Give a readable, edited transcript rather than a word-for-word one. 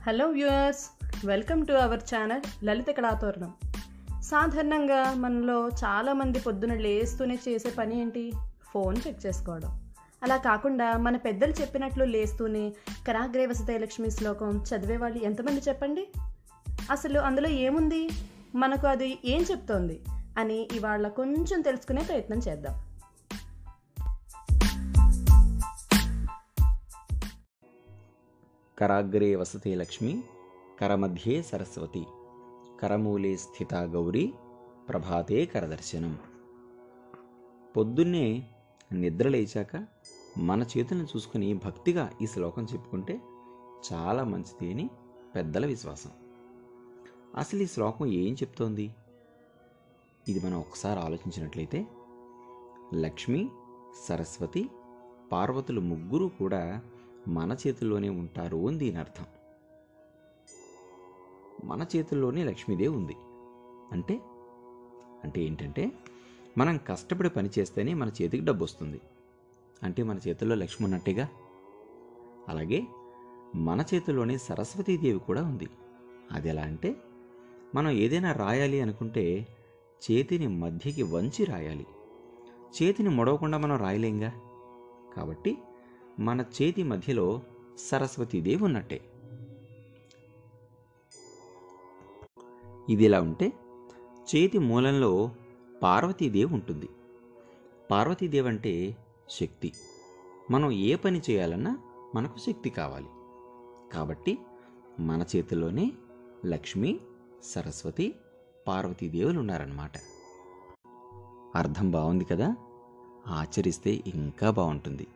Hello viewers, welcome to our channel Lalitha Kalathoranam. సాధారణంగా మనలో చాలామంది పొద్దున లేస్తూనే చేసే పని ఏంటి? ఫోన్ చెక్ చేసుకోవడం. అలా కాకుండా మన పెద్దలు చెప్పినట్లు లేస్తూనే కరాగ్రే వసతే లక్ష్మి శ్లోకం చదివేవాళ్ళు ఎంతమంది చెప్పండి? అసలు అందులో ఏముంది, మనకు అది ఏం చెప్తోంది అని ఇవాళ కొంచెం తెలుసుకునే ప్రయత్నం చేద్దాం. కరాగ్రే వసతే లక్ష్మి, కరమధ్యే సరస్వతి, కరమూలే స్థితా గౌరీ, ప్రభాతే కరదర్శనం. పొద్దున్నే నిద్ర లేచాక మన చేతులను చూసుకుని భక్తిగా ఈ శ్లోకం చెప్పుకుంటే చాలా మంచిది అని పెద్దల విశ్వాసం. అసలు ఈ శ్లోకం ఏం చెప్తోంది? ఇది మనం ఒకసారి ఆలోచించినట్లయితే లక్ష్మి, సరస్వతి, పార్వతులు ముగ్గురు కూడా మన చేతుల్లోనే ఉంటారు అని దీని అర్థం. మన చేతుల్లోనే లక్ష్మీదేవి ఉంది అంటే ఏంటంటే మనం కష్టపడి పని చేస్తేనే మన చేతికి డబ్బు వస్తుంది, అంటే మన చేతుల్లో లక్ష్మి ఉన్నట్టేగా. అలాగే మన చేతుల్లోనే సరస్వతీదేవి కూడా ఉంది. అది ఎలా అంటే మనం ఏదైనా రాయాలి అనుకుంటే చేతిని మధ్యకి వంచి రాయాలి, చేతిని మొడవకుండా మనం రాయలేంగా. కాబట్టి మన చేతి మధ్యలో సరస్వతీదేవి ఉన్నట్టే. ఇది ఎలా ఉంటే చేతి మూలంలో పార్వతీదేవి ఉంటుంది. పార్వతీదేవి అంటే శక్తి. మనం ఏ పని చేయాలన్నా మనకు శక్తి కావాలి. కాబట్టి మన చేతిలోనే లక్ష్మి, సరస్వతి, పార్వతీదేవులు ఉన్నారన్నమాట. అర్థం బాగుంది కదా? ఆచరిస్తే ఇంకా బాగుంటుంది.